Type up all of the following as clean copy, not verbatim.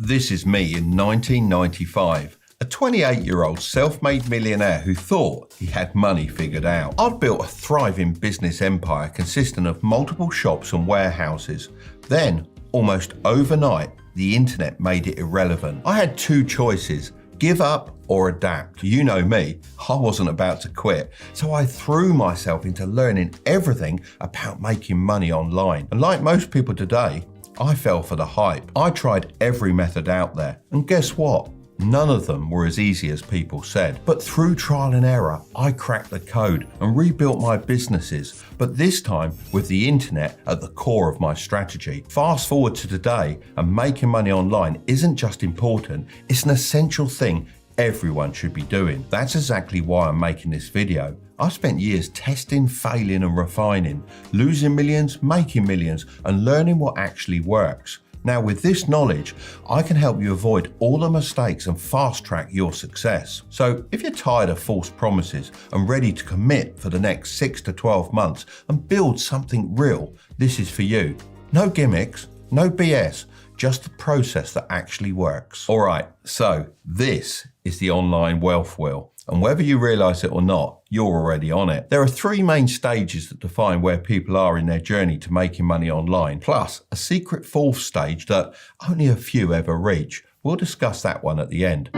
This is me in 1995, a 28-year-old self-made millionaire who thought he had money figured out. I'd built a thriving business empire consisting of multiple shops and warehouses. Then, almost overnight, the internet made it irrelevant. I had two choices: give up or adapt. You know me, I wasn't about to quit, so I threw myself into learning everything about making money online. And like most people today, I fell for the hype. I tried every method out there, and guess what? None of them were as easy as people said. But through trial and error, I cracked the code and rebuilt my businesses, but this time with the internet at the core of my strategy. Fast forward to today, and making money online isn't just important, it's an essential thing everyone should be doing. That's exactly why I'm making this video. I've spent years testing, failing and refining, losing millions, making millions, and learning what actually works. Now with this knowledge, I can help you avoid all the mistakes and fast track your success. So if you're tired of false promises and ready to commit for the next 6 to 12 months and build something real, this is for you. No gimmicks, no BS, just the process that actually works. All right, so this is the online wealth wheel. And whether you realize it or not, you're already on it. There are three main stages that define where people are in their journey to making money online, plus a secret fourth stage that only a few ever reach. We'll discuss that one at the end.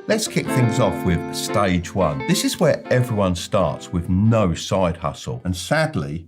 Let's kick things off with stage one. This is where everyone starts with no side hustle. And sadly,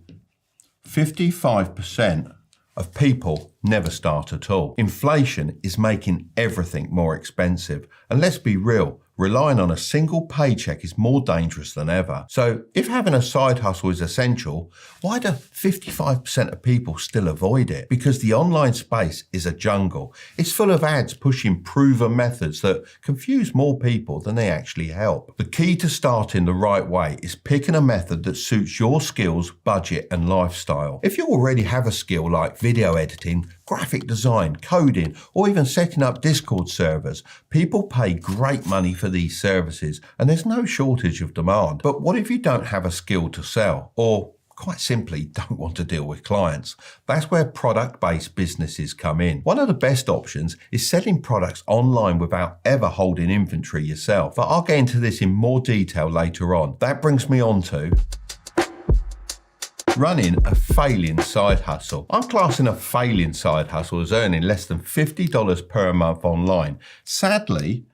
55% of people never start at all. Inflation is making everything more expensive. And let's be real, relying on a single paycheck is more dangerous than ever. So if having a side hustle is essential, why do 55% of people still avoid it? Because the online space is a jungle. It's full of ads pushing proven methods that confuse more people than they actually help. The key to starting the right way is picking a method that suits your skills, budget and lifestyle. If you already have a skill like video editing, graphic design, coding, or even setting up Discord servers, people pay great money for these services and there's no shortage of demand. But what if you don't have a skill to sell, or quite simply don't want to deal with clients? That's where product-based businesses come in. One of the best options is selling products online without ever holding inventory yourself. But I'll get into this in more detail later on. That brings me on to running a failing side hustle. I'm classing a failing side hustle as earning less than $50 per month online. Sadly,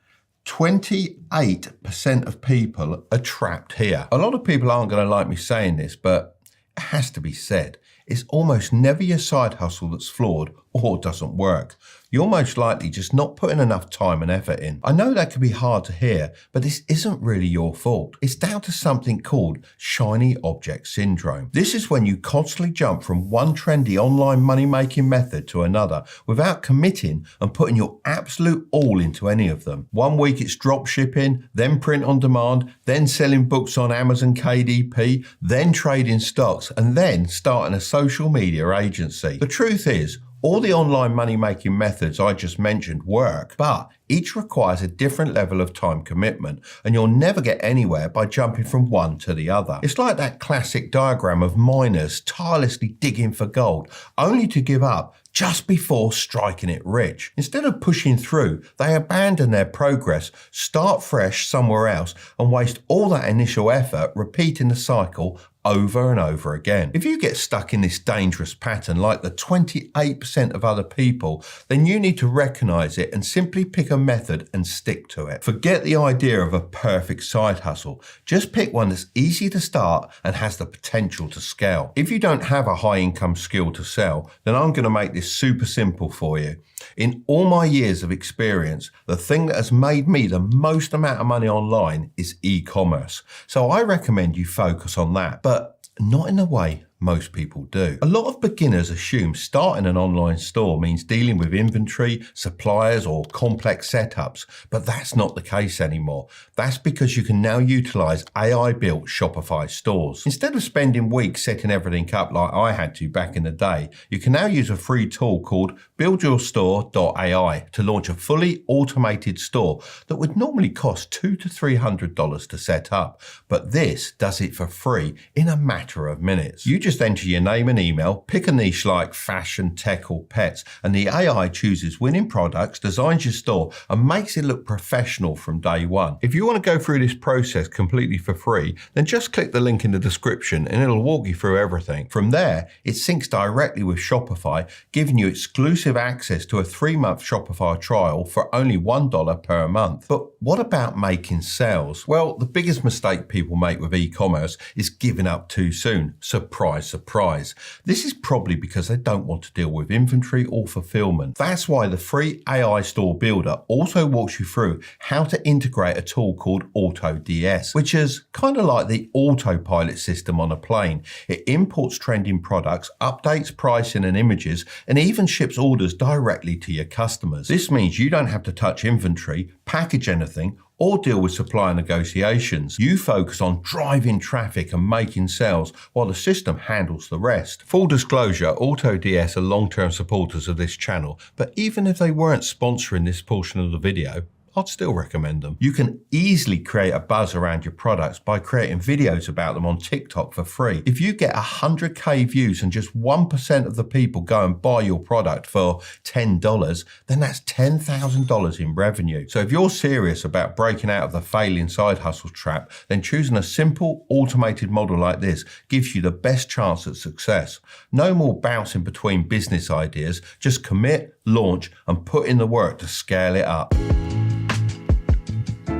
28% of people are trapped here. A lot of people aren't going to like me saying this, but it has to be said. It's almost never your side hustle that's flawed or doesn't work. You're most likely just not putting enough time and effort in. I know that can be hard to hear, but this isn't really your fault. It's down to something called shiny object syndrome. This is when you constantly jump from one trendy online money-making method to another without committing and putting your absolute all into any of them. One week it's drop shipping, then print on demand, then selling books on Amazon KDP, then trading stocks, and then starting a social media agency. The truth is, all the online money-making methods I just mentioned work, but each requires a different level of time commitment, and you'll never get anywhere by jumping from one to the other. It's like that classic diagram of miners tirelessly digging for gold, only to give up just before striking it rich. Instead of pushing through, they abandon their progress, start fresh somewhere else, and waste all that initial effort repeating the cycle over and over again. If you get stuck in this dangerous pattern like the 28% of other people, then you need to recognize it and simply pick a method and stick to it. Forget the idea of a perfect side hustle. Just pick one that's easy to start and has the potential to scale. If you don't have a high income skill to sell, then I'm going to make this super simple for you. In all my years of experience, the thing that has made me the most amount of money online is e-commerce. So I recommend you focus on that, but not in the way most people do. A lot of beginners assume starting an online store means dealing with inventory, suppliers, or complex setups, but that's not the case anymore. That's because you can now utilize AI-built Shopify stores. Instead of spending weeks setting everything up like I had to back in the day, you can now use a free tool called BuildYourStore.ai to launch a fully automated store that would normally cost $200 to $300 to set up. But this does it for free in a matter of minutes. You just just enter your name and email, pick a niche like fashion, tech or pets, and the AI chooses winning products, designs your store, and makes it look professional from day one. If you want to go through this process completely for free, then just click the link in the description and it'll walk you through everything. From there, it syncs directly with Shopify, giving you exclusive access to a 3-month Shopify trial for only $1 per month. But what about making sales? Well, the biggest mistake people make with e-commerce is giving up too soon. Surprise, surprise. This is probably because they don't want to deal with inventory or fulfillment. That's why the free AI Store Builder also walks you through how to integrate a tool called AutoDS, which is kind of like the autopilot system on a plane. It imports trending products, updates pricing and images, and even ships orders directly to your customers. This means you don't have to touch inventory, package anything, or deal with supplier negotiations. You focus on driving traffic and making sales while the system handles the rest. Full disclosure, AutoDS are long-term supporters of this channel, but even if they weren't sponsoring this portion of the video, I'd still recommend them. You can easily create a buzz around your products by creating videos about them on TikTok for free. If you get 100k views and just 1% of the people go and buy your product for $10, then that's $10,000 in revenue. So if you're serious about breaking out of the failing side hustle trap, then choosing a simple automated model like this gives you the best chance at success. No more bouncing between business ideas, just commit, launch, and put in the work to scale it up.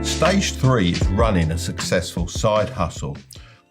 Stage 3 is running a successful side hustle.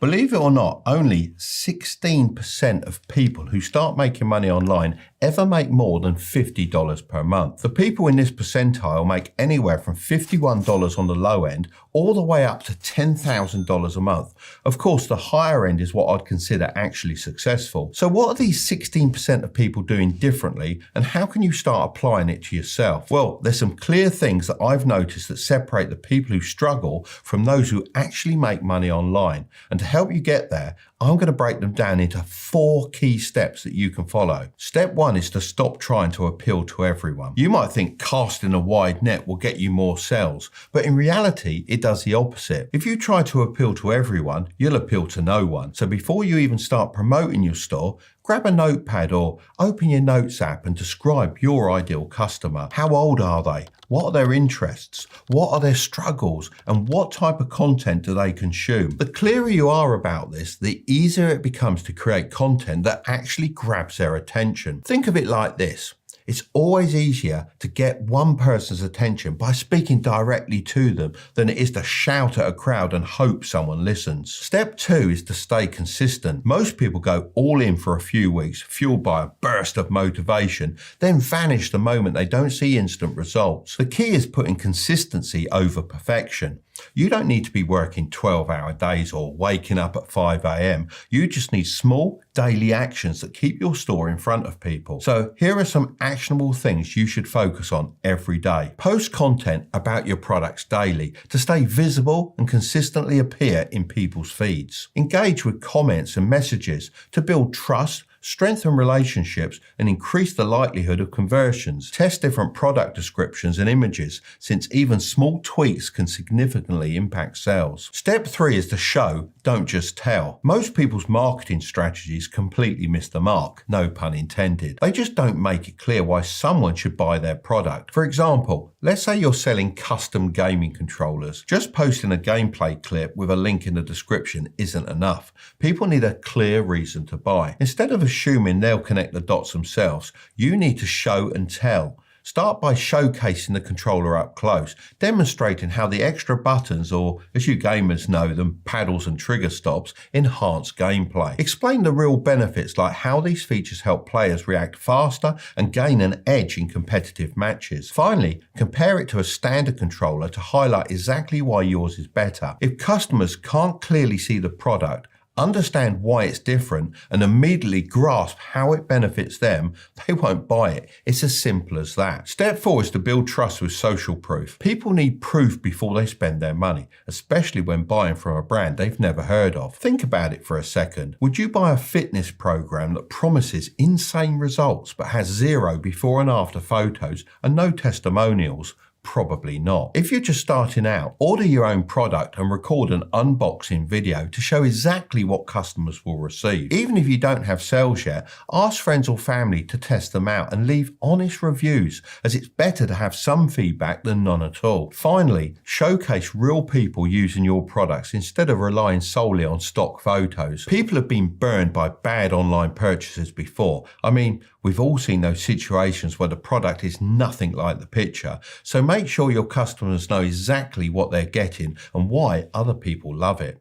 Believe it or not, only 16% of people who start making money online ever make more than $50 per month. The people in this percentile make anywhere from $51 on the low end all the way up to $10,000 a month. Of course, the higher end is what I'd consider actually successful. So what are these 16% of people doing differently, and how can you start applying it to yourself? Well, there's some clear things that I've noticed that separate the people who struggle from those who actually make money online. And to help you get there, I'm going to break them down into 4 key steps that you can follow. Step 1 is to stop trying to appeal to everyone. You might think casting a wide net will get you more sales, but in reality, it does the opposite. If you try to appeal to everyone, you'll appeal to no one. So before you even start promoting your store, grab a notepad or open your notes app and describe your ideal customer. How old are they? What are their interests? What are their struggles? And what type of content do they consume? The clearer you are about this, the easier it becomes to create content that actually grabs their attention. Think of it like this. It's always easier to get one person's attention by speaking directly to them than it is to shout at a crowd and hope someone listens. Step 2 is to stay consistent. Most people go all in for a few weeks, fueled by a burst of motivation, then vanish the moment they don't see instant results. The key is putting consistency over perfection. You don't need to be working 12-hour days or waking up at 5 a.m. You just need small daily actions that keep your store in front of people. So here are some actionable things you should focus on every day. Post content about your products daily to stay visible and consistently appear in people's feeds. Engage with comments and messages to build trust, strengthen relationships, and increase the likelihood of conversions. Test different product descriptions and images, since even small tweaks can significantly impact sales. Step 3 is to show, don't just tell. Most people's marketing strategies completely miss the mark, no pun intended. They just don't make it clear why someone should buy their product. For example, let's say you're selling custom gaming controllers. Just posting a gameplay clip with a link in the description isn't enough. People need a clear reason to buy. Instead of assuming they'll connect the dots themselves, you need to show and tell. Start by showcasing the controller up close, demonstrating how the extra buttons, or as you gamers know them, paddles and trigger stops, enhance gameplay. Explain the real benefits, like how these features help players react faster and gain an edge in competitive matches. Finally, compare it to a standard controller to highlight exactly why yours is better. If customers can't clearly see the product, understand why it's different, and immediately grasp how it benefits them, they won't buy it. It's as simple as that. Step 4 is to build trust with social proof. People need proof before they spend their money, especially when buying from a brand they've never heard of. Think about it for a second. Would you buy a fitness program that promises insane results but has 0 before and after photos and no testimonials? Probably not. If you're just starting out, order your own product and record an unboxing video to show exactly what customers will receive. Even if you don't have sales yet, ask friends or family to test them out and leave honest reviews, as it's better to have some feedback than none at all. Finally, showcase real people using your products instead of relying solely on stock photos. People have been burned by bad online purchases before. I mean, we've all seen those situations where the product is nothing like the picture. So make sure your customers know exactly what they're getting and why other people love it.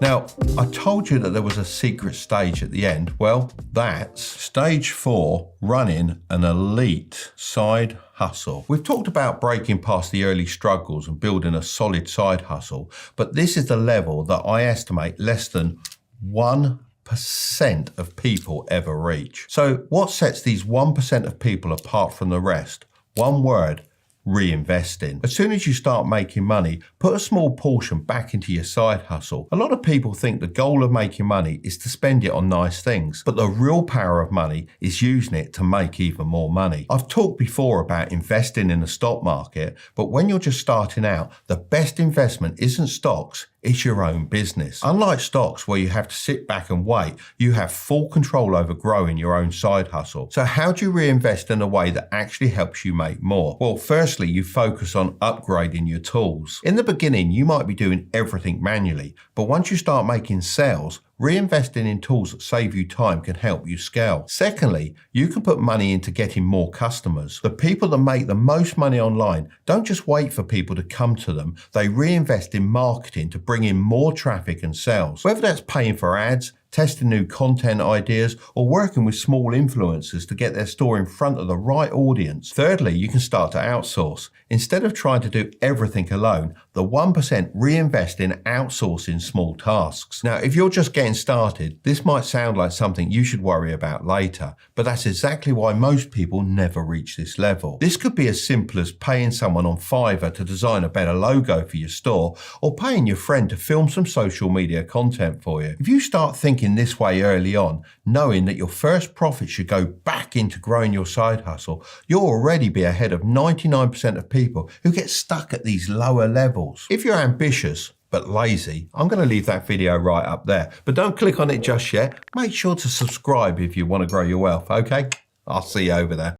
Now, I told you that there was a secret stage at the end. Well, that's stage 4, running an elite side hustle. We've talked about breaking past the early struggles and building a solid side hustle, but this is the level that I estimate less than 1% of people ever reach. So what sets these 1% of people apart from the rest? One word: reinvesting. As soon as you start making money, put a small portion back into your side hustle. A lot of people think the goal of making money is to spend it on nice things, but the real power of money is using it to make even more money. I've talked before about investing in the stock market, but when you're just starting out, the best investment isn't stocks, it's your own business. Unlike stocks where you have to sit back and wait, you have full control over growing your own side hustle. So how do you reinvest in a way that actually helps you make more? Well, firstly, you focus on upgrading your tools. In the beginning, you might be doing everything manually, but once you start making sales, reinvesting in tools that save you time can help you scale. Secondly, you can put money into getting more customers. The people that make the most money online don't just wait for people to come to them, they reinvest in marketing to bring in more traffic and sales. Whether that's paying for ads, testing new content ideas, or working with small influencers to get their store in front of the right audience. Thirdly, you can start to outsource. Instead of trying to do everything alone, the 1% reinvest in outsourcing small tasks. Now, if you're just getting started, this might sound like something you should worry about later, but that's exactly why most people never reach this level. This could be as simple as paying someone on Fiverr to design a better logo for your store, or paying your friend to film some social media content for you. If you start thinking this way early on, knowing that your first profit should go back into growing your side hustle, you'll already be ahead of 99% of people who get stuck at these lower levels. If you're ambitious but lazy, I'm going to leave that video right up there. But don't click on it just yet. Make sure to subscribe if you want to grow your wealth, okay? I'll see you over there.